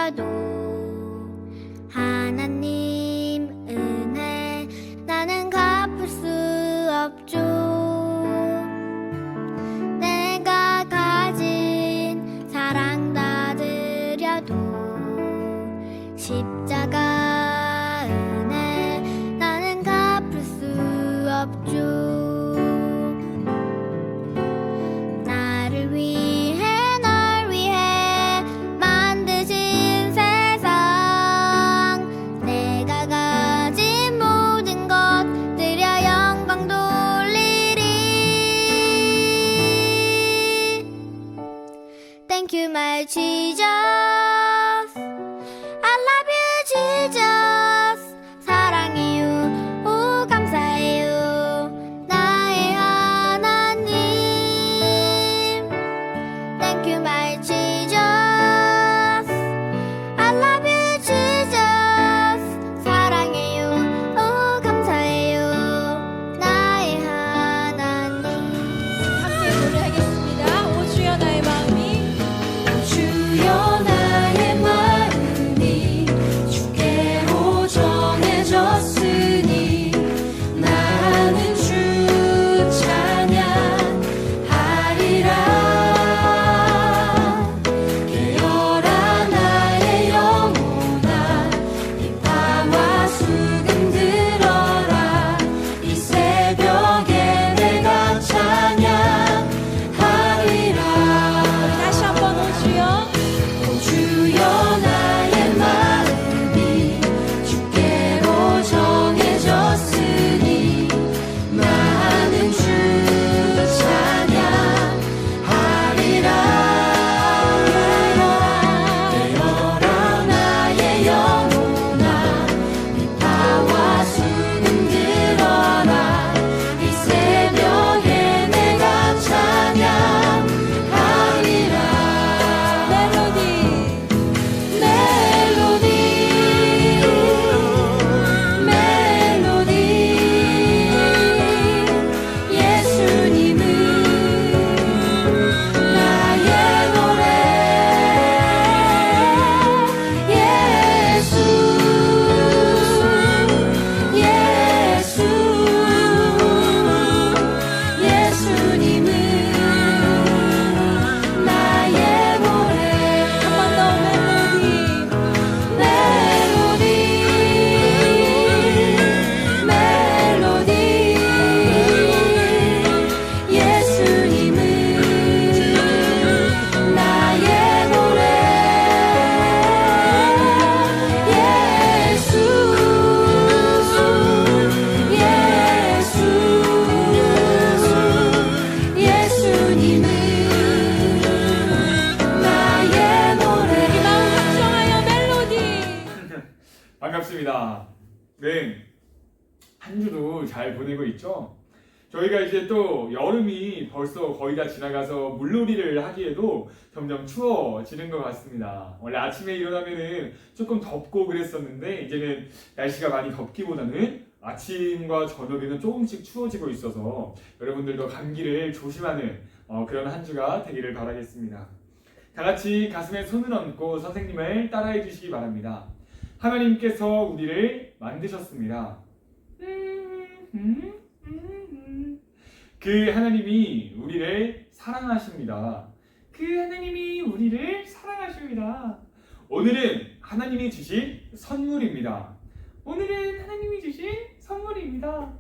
드려도 하나님 은혜 나는 갚을 수 없죠. 내가 가진 사랑 다 드려도 십자가 은혜 나는 갚을 수 없죠. 나를 위해 널 위해 만드신 세상 내가 가진 모든 것 드려 영광 돌리리. Thank you my Jesus, I love you Jesus. 사랑해요, 오 감사해요 나의 하나님. Thank you my Jesus, I love you Jesus. 사랑해요, 오 감사해요 나의 하나님. 함께 노래하겠습니다. 오 주여 나의 마음이 주여 나의 마음이 주께로 정해졌으니 나는 주 찬양하리라. 깨어라 나의 영혼아, 이 밤과 수금 들어라. 이 새벽에 내가 찬양하리라. 다시 한번 오 주여 주여 나의 마음이 주께로 정해졌으니 나는 주 찬양하리라. 깨어라 나의 영혼아, 이 바와 수금 들어라. 이 새벽에 내가 찬양하리라. 멜로디 멜로디 예수님은 나의 노래. 예수 예수님은 나의 노래. 한 번 더 멜로디 멜로디 예수님은 나의 노래. 예수님은 나의 노래. 이 마음 확정하여 멜로디. 반갑습니다. 네, 한 주도 잘 보내고 있죠? 저희가 이제 또 여름이 벌써 거의 다 지나가서 물놀이를 하기에도 점점 추워지는 것 같습니다. 원래 아침에 일어나면은 조금 덥고 그랬었는데 이제는 날씨가 많이 덥기보다는 아침과 저녁에는 조금씩 추워지고 있어서 여러분들도 감기를 조심하는 그런 한 주가 되기를 바라겠습니다. 다 같이 가슴에 손을 얹고 선생님을 따라해 주시기 바랍니다. 하나님께서 우리를 만드셨습니다. 그 하나님이 우리를 사랑하십니다. 그 하나님이 우리를 사랑하십니다. 오늘은 하나님이 주신 선물입니다. 오늘은 하나님이 주신 선물입니다.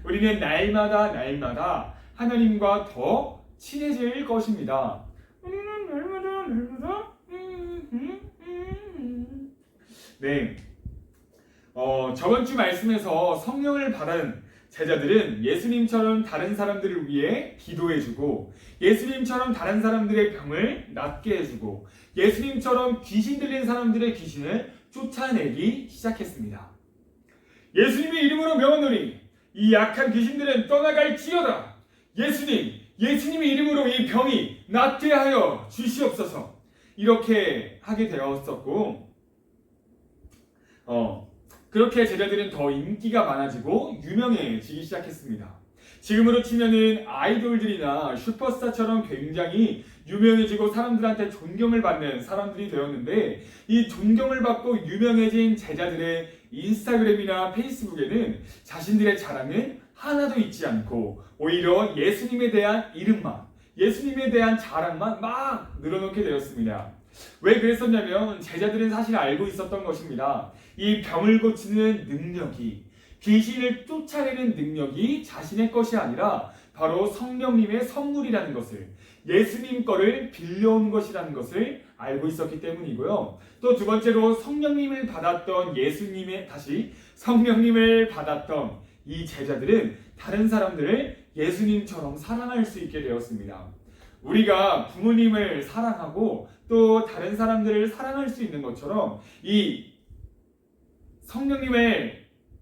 우리는 날마다 하나님과 더 친해질 것입니다. 우리는 날마다 네, 저번 주 말씀에서 성령을 받은 제자들은 예수님처럼 다른 사람들을 위해 기도해주고 예수님처럼 다른 사람들의 병을 낫게 해주고 예수님처럼 귀신 들린 사람들의 귀신을 쫓아내기 시작했습니다. 예수님의 이름으로 명하노니 이 약한 귀신들은 떠나갈지어다. 예수님의 이름으로 이 병이 낫게 하여 주시옵소서. 이렇게 하게 되었었고 그렇게 제자들은 더 인기가 많아지고 유명해지기 시작했습니다. 지금으로 치면은 아이돌들이나 슈퍼스타처럼 굉장히 유명해지고 사람들한테 존경을 받는 사람들이 되었는데, 이 존경을 받고 유명해진 제자들의 인스타그램이나 페이스북에는 자신들의 자랑은 하나도 있지 않고 오히려 예수님에 대한 이름만, 예수님에 대한 자랑만 막 늘어놓게 되었습니다. 왜 그랬었냐면 제자들은 사실 알고 있었던 것입니다. 이 병을 고치는 능력이, 귀신을 쫓아내는 능력이 자신의 것이 아니라 바로 성령님의 선물이라는 것을, 예수님 거를 빌려온 것이라는 것을 알고 있었기 때문이고요. 또 두 번째로 성령님을 받았던 성령님을 받았던 이 제자들은 다른 사람들을 예수님처럼 사랑할 수 있게 되었습니다. 우리가 부모님을 사랑하고 또 다른 사람들을 사랑할 수 있는 것처럼 이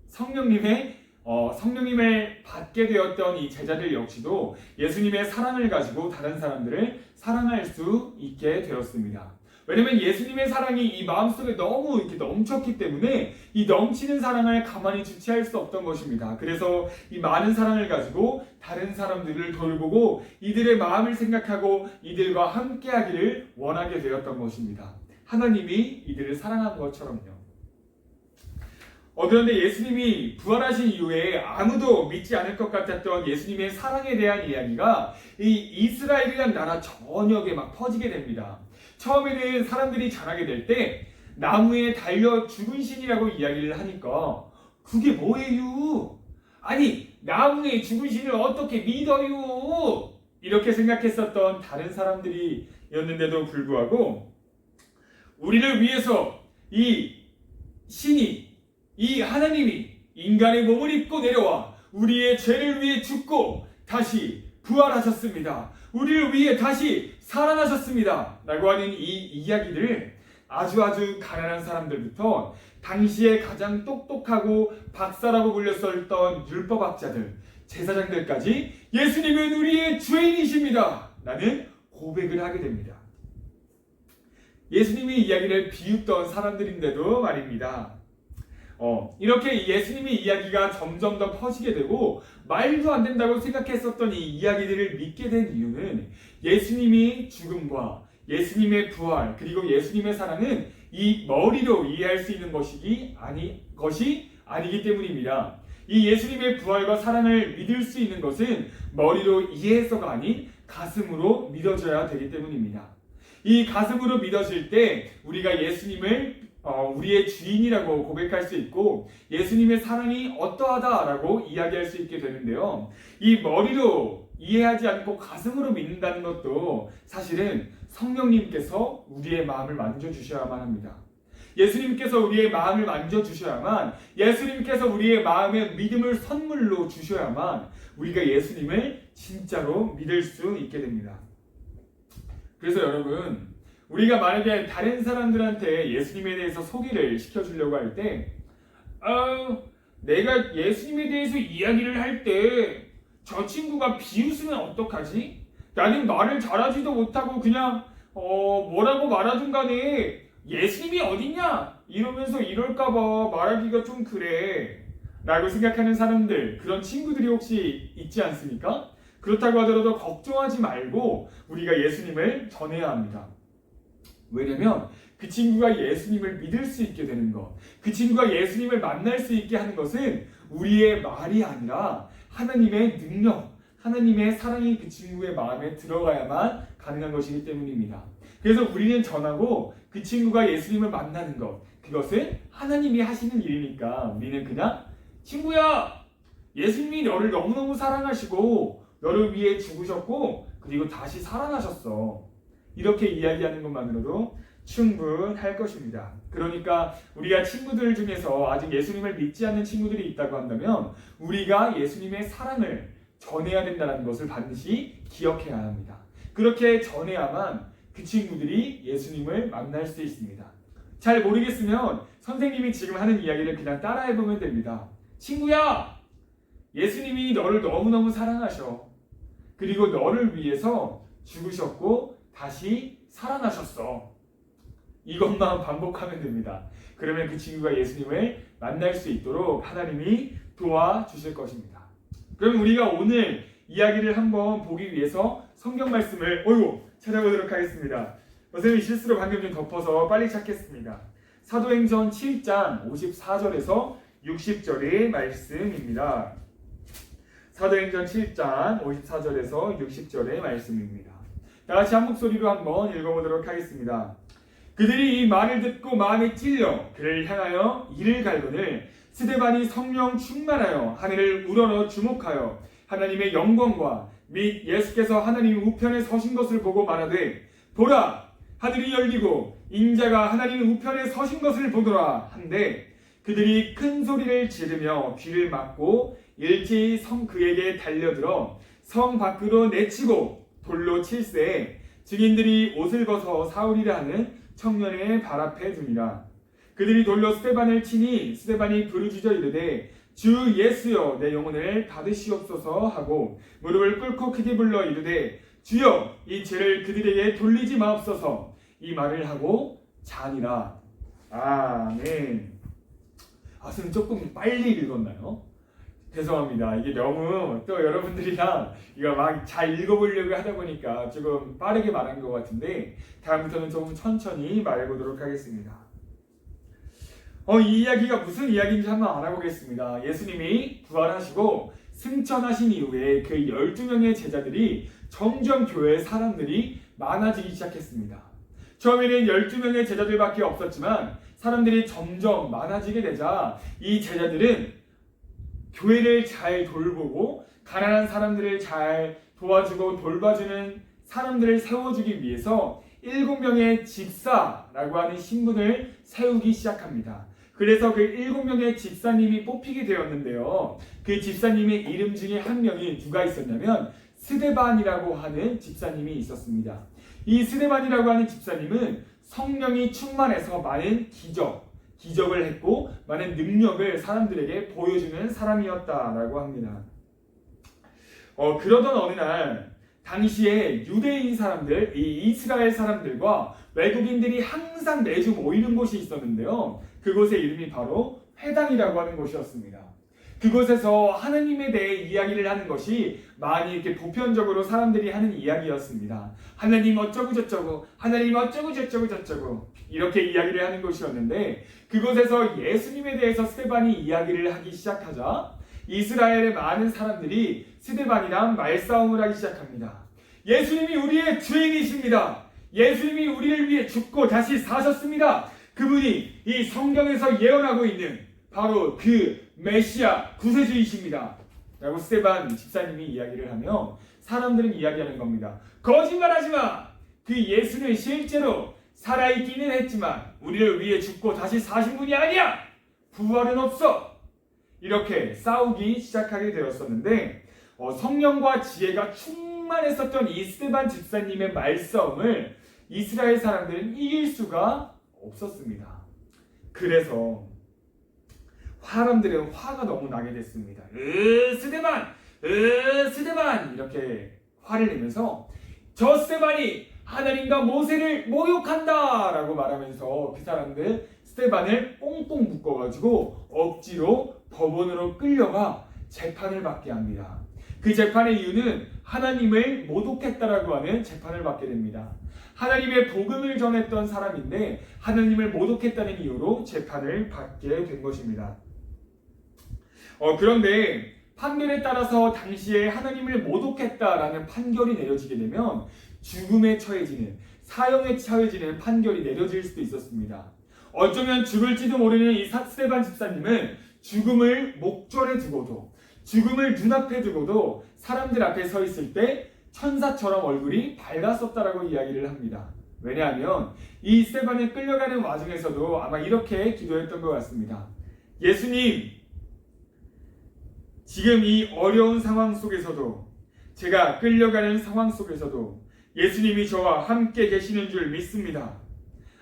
성령님을 받게 되었던 이 제자들 역시도 예수님의 사랑을 가지고 다른 사람들을 사랑할 수 있게 되었습니다. 왜냐면 예수님의 사랑이 이 마음속에 너무 이렇게 넘쳤기 때문에 이 넘치는 사랑을 가만히 주체할 수 없던 것입니다. 그래서 이 많은 사랑을 가지고 다른 사람들을 돌보고 이들의 마음을 생각하고 이들과 함께 하기를 원하게 되었던 것입니다. 하나님이 이들을 사랑한 것처럼요. 그런데 예수님이 부활하신 이후에 아무도 믿지 않을 것 같았던 예수님의 사랑에 대한 이야기가 이 이스라엘이라는 나라 전역에 막 퍼지게 됩니다. 처음에는 사람들이 전하게 될 때 나무에 달려 죽은 신이라고 이야기를 하니까 그게 뭐예요? 아니, 나무에 죽은 신을 어떻게 믿어요? 이렇게 생각했었던 다른 사람들이었는데도 불구하고 우리를 위해서 이 신이, 이 하나님이 인간의 몸을 입고 내려와 우리의 죄를 위해 죽고 다시 부활하셨습니다. 우리를 위해 다시 살아나셨습니다. 라고 하는 이 이야기들을 아주 가난한 사람들부터 당시에 가장 똑똑하고 박사라고 불렸었던 율법학자들, 제사장들까지 예수님은 우리의 죄인이십니다. 라는 고백을 하게 됩니다. 예수님이 이야기를 비웃던 사람들인데도 말입니다. 이렇게 예수님의 이야기가 점점 더 퍼지게 되고 말도 안 된다고 생각했었던 이 이야기들을 믿게 된 이유는 예수님이 죽음과 예수님의 부활 그리고 예수님의 사랑은 이 머리로 이해할 수 있는 것이 아니기 때문입니다. 이 예수님의 부활과 사랑을 믿을 수 있는 것은 머리로 이해해서가 아닌 가슴으로 믿어져야 되기 때문입니다. 이 가슴으로 믿어질 때 우리가 예수님을 우리의 주인이라고 고백할 수 있고 예수님의 사랑이 어떠하다라고 이야기할 수 있게 되는데요. 이 머리로 이해하지 않고 가슴으로 믿는다는 것도 사실은 성령님께서 우리의 마음을 만져주셔야만 합니다. 예수님께서 우리의 마음을 만져주셔야만, 예수님께서 우리의 마음에 믿음을 선물로 주셔야만 우리가 예수님을 진짜로 믿을 수 있게 됩니다. 그래서 여러분, 우리가 만약에 다른 사람들한테 예수님에 대해서 소개를 시켜주려고 할 때 내가 예수님에 대해서 이야기를 할 때 저 친구가 비웃으면 어떡하지? 나는 말을 잘하지도 못하고 그냥 뭐라고 말하든 간에 예수님이 어딨냐? 이러면서 이럴까봐 말하기가 좀 그래 라고 생각하는 사람들, 그런 친구들이 혹시 있지 않습니까? 그렇다고 하더라도 걱정하지 말고 우리가 예수님을 전해야 합니다. 왜냐면 그 친구가 예수님을 믿을 수 있게 되는 것, 그 친구가 예수님을 만날 수 있게 하는 것은 우리의 말이 아니라 하나님의 능력, 하나님의 사랑이 그 친구의 마음에 들어가야만 가능한 것이기 때문입니다. 그래서 우리는 전하고 그 친구가 예수님을 만나는 것, 그것은 하나님이 하시는 일이니까 우리는 그냥 친구야, 예수님이 너를 너무너무 사랑하시고 너를 위해 죽으셨고 그리고 다시 살아나셨어, 이렇게 이야기하는 것만으로도 충분할 것입니다. 그러니까 우리가 친구들 중에서 아직 예수님을 믿지 않는 친구들이 있다고 한다면 우리가 예수님의 사랑을 전해야 된다는 것을 반드시 기억해야 합니다. 그렇게 전해야만 그 친구들이 예수님을 만날 수 있습니다. 잘 모르겠으면 선생님이 지금 하는 이야기를 그냥 따라해보면 됩니다. 친구야, 예수님이 너를 너무너무 사랑하셔. 그리고 너를 위해서 죽으셨고 다시 살아나셨어. 이것만 반복하면 됩니다. 그러면 그 친구가 예수님을 만날 수 있도록 하나님이 도와주실 것입니다. 그럼 우리가 오늘 이야기를 한번 보기 위해서 성경 말씀을 찾아보도록 하겠습니다. 선생님이 실수로 방금 좀 덮어서 빨리 찾겠습니다. 사도행전 7장 54절에서 60절의 말씀입니다. 사도행전 7장 54절에서 60절의 말씀입니다. 다 같이 한 목소리로 한번 읽어보도록 하겠습니다. 그들이 이 말을 듣고 마음에 찔려 그를 향하여 이를 갈거늘 스데반이 성령 충만하여 하늘을 우러러 주목하여 하나님의 영광과 및 예수께서 하나님 우편에 서신 것을 보고 말하되 보라 하늘이 열리고 인자가 하나님 우편에 서신 것을 보더라 한데 그들이 큰 소리를 지르며 귀를 막고 일제히 그에게 달려들어 성 밖으로 내치고 돌로 칠세 증인들이 옷을 벗어 사울이라 하는 청년의 발 앞에 두니라. 그들이 돌로 스데반을 치니 스데반이 부르짖어 이르되 주 예수여 내 영혼을 받으시옵소서 하고 무릎을 꿇고 크게 불러 이르되 주여 이 죄를 그들에게 돌리지 마옵소서 이 말을 하고 자니라. 아멘. 선생님 조금 빨리 읽었나요? 죄송합니다. 이게 너무 또 여러분들이랑 이거 막 잘 읽어보려고 하다 보니까 조금 빠르게 말한 것 같은데 다음부터는 조금 천천히 말해보도록 하겠습니다. 이 이야기가 무슨 이야기인지 한번 알아보겠습니다. 예수님이 부활하시고 승천하신 이후에 그 12명의 제자들이 점점 교회의 사람들이 많아지기 시작했습니다. 처음에는 12명의 제자들밖에 없었지만 사람들이 점점 많아지게 되자 이 제자들은 교회를 잘 돌보고 가난한 사람들을 잘 도와주고 돌봐주는 사람들을 세워주기 위해서 7명의 집사라고 하는 신분을 세우기 시작합니다. 그래서 그 7명의 집사님이 뽑히게 되었는데요. 그 집사님의 이름 중에 한 명이 누가 있었냐면 스데반이라고 하는 집사님이 있었습니다. 이 스데반이라고 하는 집사님은 성령이 충만해서 많은 기적을 했고 많은 능력을 사람들에게 보여주는 사람이었다라고 합니다. 그러던 어느 날 당시에 유대인 사람들, 이 이스라엘 사람들과 외국인들이 항상 매주 모이는 곳이 있었는데요. 그곳의 이름이 바로 회당이라고 하는 곳이었습니다. 그곳에서 하나님에 대해 이야기를 하는 것이 많이 이렇게 보편적으로 사람들이 하는 이야기였습니다. 하나님 어쩌고 저쩌고, 하나님 어쩌고 저쩌고 이렇게 이야기를 하는 곳이었는데 그곳에서 예수님에 대해서 스데반이 이야기를 하기 시작하자 이스라엘의 많은 사람들이 스데반이랑 말싸움을 하기 시작합니다. 예수님이 우리의 주인이십니다. 예수님이 우리를 위해 죽고 다시 사셨습니다. 그분이 이 성경에서 예언하고 있는 바로 그 메시아 구세주이십니다. 라고 스데반 집사님이 이야기를 하며 사람들은 이야기하는 겁니다. 거짓말하지 마! 그 예수는 실제로 살아있기는 했지만 우리를 위해 죽고 다시 사신 분이 아니야! 부활은 없어! 이렇게 싸우기 시작하게 되었었는데 성령과 지혜가 충만했었던 이 스데반 집사님의 말싸움을 이스라엘 사람들은 이길 수가 없었습니다. 그래서 사람들은 화가 너무 나게 됐습니다. 스데반! 이렇게 화를 내면서 저 스데반이 하나님과 모세를 모욕한다! 라고 말하면서 그 사람들 스데반을 꽁꽁 묶어가지고 억지로 법원으로 끌려가 재판을 받게 합니다. 그 재판의 이유는 하나님을 모독했다라고 하는 재판을 받게 됩니다. 하나님의 복음을 전했던 사람인데 하나님을 모독했다는 이유로 재판을 받게 된 것입니다. 그런데 판결에 따라서 당시에 하나님을 모독했다라는 판결이 내려지게 되면 죽음에 처해지는, 사형에 처해지는 판결이 내려질 수도 있었습니다. 어쩌면 죽을지도 모르는 이 스데반 집사님은 죽음을 목전에 두고도, 죽음을 눈앞에 두고도 사람들 앞에 서 있을 때 천사처럼 얼굴이 밝았었다라고 이야기를 합니다. 왜냐하면 이 스데반이 끌려가는 와중에서도 아마 이렇게 기도했던 것 같습니다. 예수님, 지금 이 어려운 상황 속에서도, 제가 끌려가는 상황 속에서도 예수님이 저와 함께 계시는 줄 믿습니다.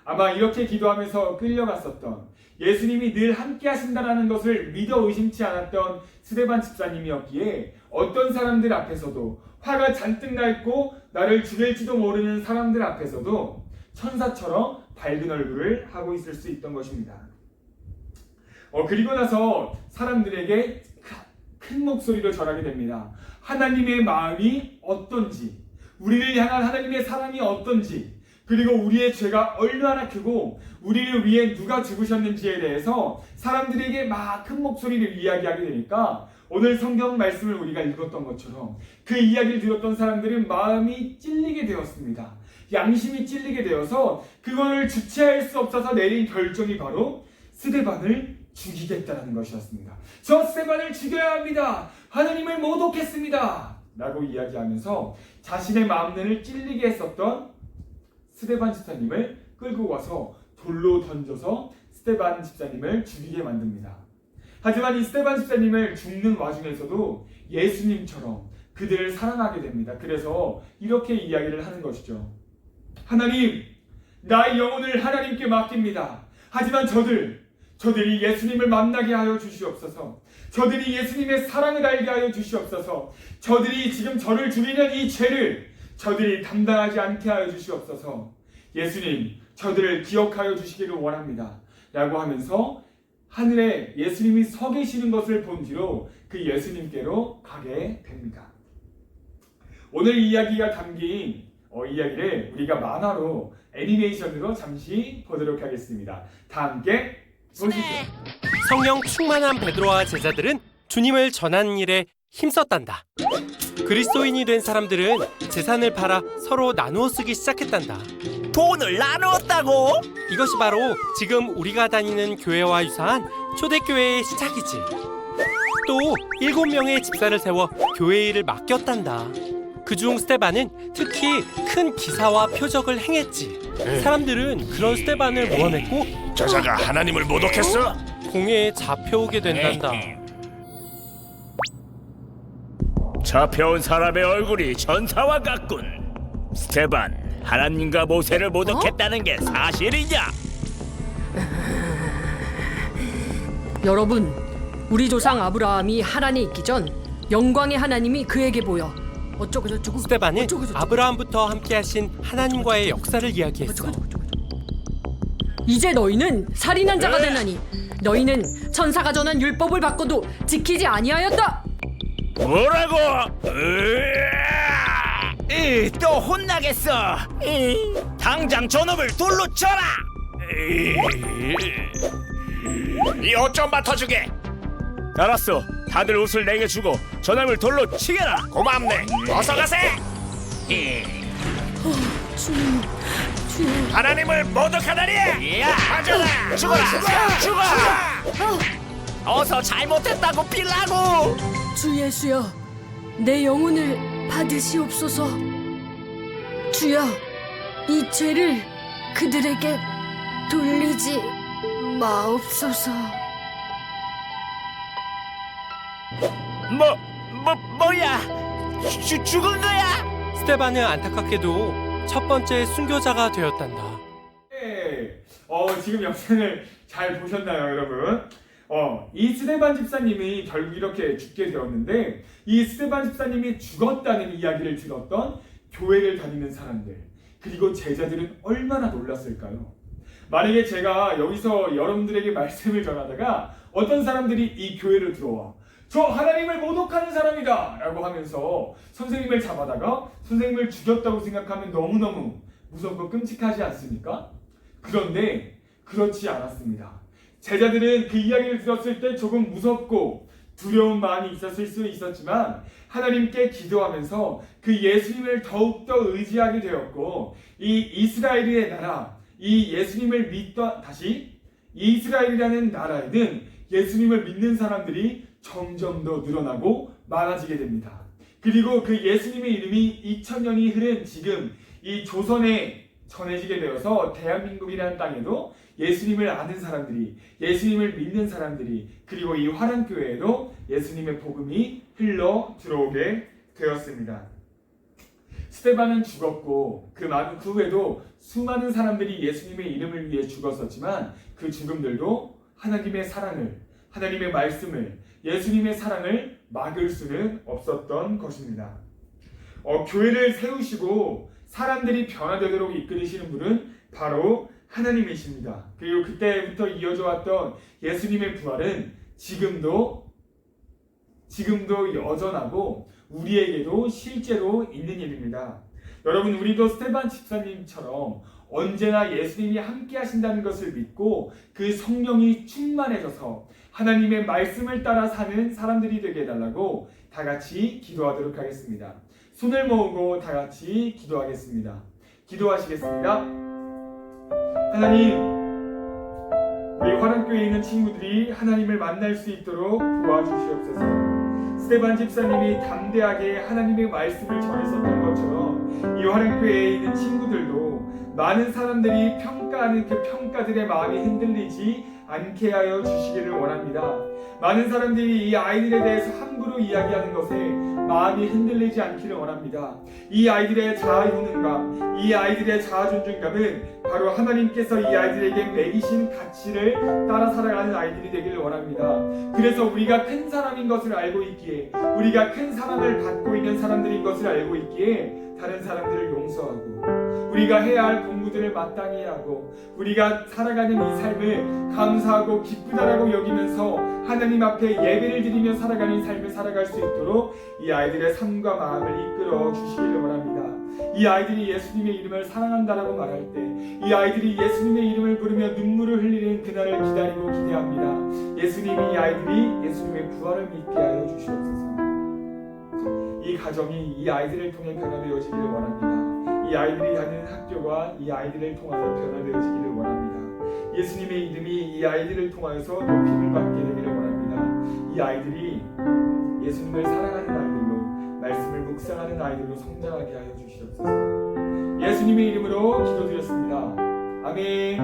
아마 이렇게 기도하면서 끌려갔었던, 예수님이 늘 함께 하신다는 것을 믿어 의심치 않았던 스데반 집사님이었기에 어떤 사람들 앞에서도, 화가 잔뜩 나 있고 나를 죽일지도 모르는 사람들 앞에서도 천사처럼 밝은 얼굴을 하고 있을 수 있던 것입니다. 그리고 나서 사람들에게 큰 목소리로 절하게 됩니다. 하나님의 마음이 어떤지, 우리를 향한 하나님의 사랑이 어떤지, 그리고 우리의 죄가 얼마나 크고 우리를 위해 누가 죽으셨는지에 대해서 사람들에게 막 큰 목소리를 이야기하게 되니까 오늘 성경 말씀을 우리가 읽었던 것처럼 그 이야기를 들었던 사람들은 마음이 찔리게 되었습니다. 양심이 찔리게 되어서 그걸 주체할 수 없어서 내린 결정이 바로 스데반을 죽이겠다는 것이었습니다. 저 스데반을 죽여야 합니다. 하나님을 모독했습니다. 라고 이야기하면서 자신의 마음을 찔리게 했었던 스데반 집사님을 끌고 와서 돌로 던져서 스데반 집사님을 죽이게 만듭니다. 하지만 이 스데반 집사님을 죽는 와중에서도 예수님처럼 그들을 사랑하게 됩니다. 그래서 이렇게 이야기를 하는 것이죠. 하나님, 나의 영혼을 하나님께 맡깁니다. 하지만 저들이 예수님을 만나게 하여 주시옵소서. 저들이 예수님의 사랑을 알게 하여 주시옵소서. 저들이 지금 저를 죽이는 이 죄를 저들이 감당하지 않게 하여 주시옵소서. 예수님, 저들을 기억하여 주시기를 원합니다. 라고 하면서 하늘에 예수님이 서 계시는 것을 본 뒤로 그 예수님께로 가게 됩니다. 오늘 이야기가 담긴 이야기를 우리가 만화로 애니메이션으로 잠시 보도록 하겠습니다. 다 함께 보시죠. 성령 충만한 베드로와 제자들은 주님을 전하는 일에 힘썼단다. 그리스도인이 된 사람들은 재산을 팔아 서로 나누어 쓰기 시작했단다. 돈을 나누었다고? 이것이 바로 지금 우리가 다니는 교회와 유사한 초대교회의 시작이지. 또 7명의 집사를 세워 교회 일을 맡겼단다. 그중 스데반은 특히 큰 기사와 표적을 행했지. 사람들은 그런 스데반을 모함했고 저 자가 하나님을 모독했어? 공회에 잡혀오게 된단다. 잡혀온 사람의 얼굴이 전사와 같군. 스데반, 하나님과 모세를 모독했다는 게 사실이냐? 여러분, 우리 조상 아브라함이 하란에 있기 전 영광의 하나님이 그에게 보여 어쩌고저쩌고 스데반은 어쩌고저쩌고. 아브라함부터 함께하신 하나님과의 역사를 이야기했어. 이제 너희는 살인한 자가 되나니 너희는 천사가 전한 율법을 바꿔도 지키지 아니하였다. 뭐라고? 또 혼나겠어. 당장 저놈을 돌로 쳐라. 이 옷 좀 맡아주게. 알았어. 다들 옷을 내게 주고 저놈을 돌로 치게라. 고맙네. 어서 가세. 주님, 하나님을 모독하다니. 맞아라. 죽어라. 죽어. 어서 잘못했다고 빌라고. 주 예수여, 내 영혼을 받으시옵소서. 주여, 이 죄를 그들에게 돌리지 마옵소서. 뭐야? 죽은 거야? 스데반은 안타깝게도 첫 번째 순교자가 되었단다. 네. 지금 영상을 잘 보셨나요, 여러분? 이 스데반 집사님이 결국 이렇게 죽게 되었는데 이 스데반 집사님이 죽었다는 이야기를 들었던 교회를 다니는 사람들 그리고 제자들은 얼마나 놀랐을까요? 만약에 제가 여기서 여러분들에게 말씀을 전하다가 어떤 사람들이 이 교회를 들어와 저 하나님을 모독하는 사람이다 라고 하면서 선생님을 잡아다가 선생님을 죽였다고 생각하면 너무너무 무섭고 끔찍하지 않습니까? 그런데 그렇지 않았습니다. 제자들은 그 이야기를 들었을 때 조금 무섭고 두려운 마음이 있었을 수 있었지만 하나님께 기도하면서 그 예수님을 더욱더 의지하게 되었고 이 이스라엘의 나라, 이 예수님을 믿던 이 이스라엘이라는 나라에는 예수님을 믿는 사람들이 점점 더 늘어나고 많아지게 됩니다. 그리고 그 예수님의 이름이 2000년이 흐른 지금 이 조선에 전해지게 되어서 대한민국이라는 땅에도 예수님을 아는 사람들이, 예수님을 믿는 사람들이, 그리고 이 화랑교회에도 예수님의 복음이 흘러 들어오게 되었습니다. 스데반은 죽었고 그 후에도 수많은 사람들이 예수님의 이름을 위해 죽었었지만 그 죽음들도 하나님의 사랑을, 하나님의 말씀을, 예수님의 사랑을 막을 수는 없었던 것입니다. 교회를 세우시고 사람들이 변화되도록 이끌으시는 분은 바로 하나님이십니다. 그리고 그때부터 이어져 왔던 예수님의 부활은 지금도 지금도 여전하고 우리에게도 실제로 있는 일입니다. 여러분, 우리도 스테반 집사님처럼 언제나 예수님이 함께 하신다는 것을 믿고 그 성령이 충만해져서 하나님의 말씀을 따라 사는 사람들이 되게 해달라고 다 같이 기도하도록 하겠습니다. 손을 모으고 다 같이 기도하겠습니다. 기도하시겠습니다. 하나님, 우리 화랑교회에 있는 친구들이 하나님을 만날 수 있도록 도와주시옵소서. 스테반 집사님이 담대하게 하나님의 말씀을 전했었던 것처럼 이 화랑교회에 있는 친구들도 많은 사람들이 평가하는 그 평가들의 마음이 흔들리지 않게 하여 주시기를 원합니다. 많은 사람들이 이 아이들에 대해서 함부로 이야기하는 것에 마음이 흔들리지 않기를 원합니다. 이 아이들의 자아 효능감, 이 아이들의 자아 존중감은 바로 하나님께서 이 아이들에게 매기신 가치를 따라 살아가는 아이들이 되기를 원합니다. 그래서 우리가 큰 사람인 것을 알고 있기에, 우리가 큰 사랑을 받고 있는 사람들인 것을 알고 있기에 다른 사람들을 용서하고 우리가 해야 할 공부들을 마땅히 하고 우리가 살아가는 이 삶을 감사하고 기쁘다라고 여기면서 하나님 앞에 예배를 드리며 살아가는 삶을 살아갈 수 있도록 이 아이들의 삶과 마음을 이끌어 주시기를 원합니다. 이 아이들이 예수님의 이름을 사랑한다라고 말할 때 이 아이들이 예수님의 이름을 부르며 눈물을 흘리는 그날을 기다리고 기대합니다. 예수님이 이 아이들이 예수님의 부활을 믿게 하여 주시옵소서. 이 가정이 이 아이들을 통해 변화되어지기를 원합니다. 이 아이들이 다니는 학교가 이 아이들을 통하여 변화되어지기를 원합니다. 예수님의 이름이 이 아이들을 통하여서 높임을 받게 되기를 원합니다. 이 아이들이 예수님을 사랑하는 아이들로, 말씀을 묵상하는 아이들로 성장하게 하여 주시옵소서. 예수님의 이름으로 기도드렸습니다. 아멘.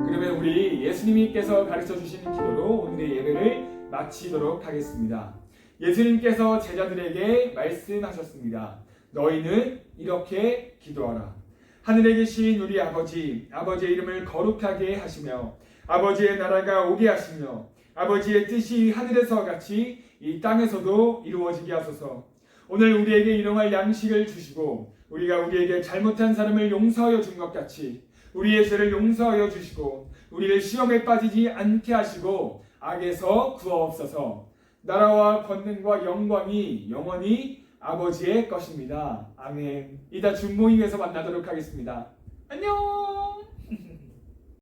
그러면 우리 예수님께서 가르쳐 주시는 기도로 오늘의 예배를 마치도록 하겠습니다. 예수님께서 제자들에게 말씀하셨습니다. 너희는 이렇게 기도하라. 하늘에 계신 우리 아버지, 아버지의 이름을 거룩하게 하시며 아버지의 나라가 오게 하시며 아버지의 뜻이 하늘에서 같이 이 땅에서도 이루어지게 하소서. 오늘 우리에게 일용할 양식을 주시고 우리가 우리에게 잘못한 사람을 용서하여 준 것 같이 우리의 죄를 용서하여 주시고 우리를 시험에 빠지지 않게 하시고 악에서 구하옵소서. 나라와 권능과 영광이 영원히 아버지의 것입니다. 아멘. 이따 줌 모임에서 만나도록 하겠습니다. 안녕.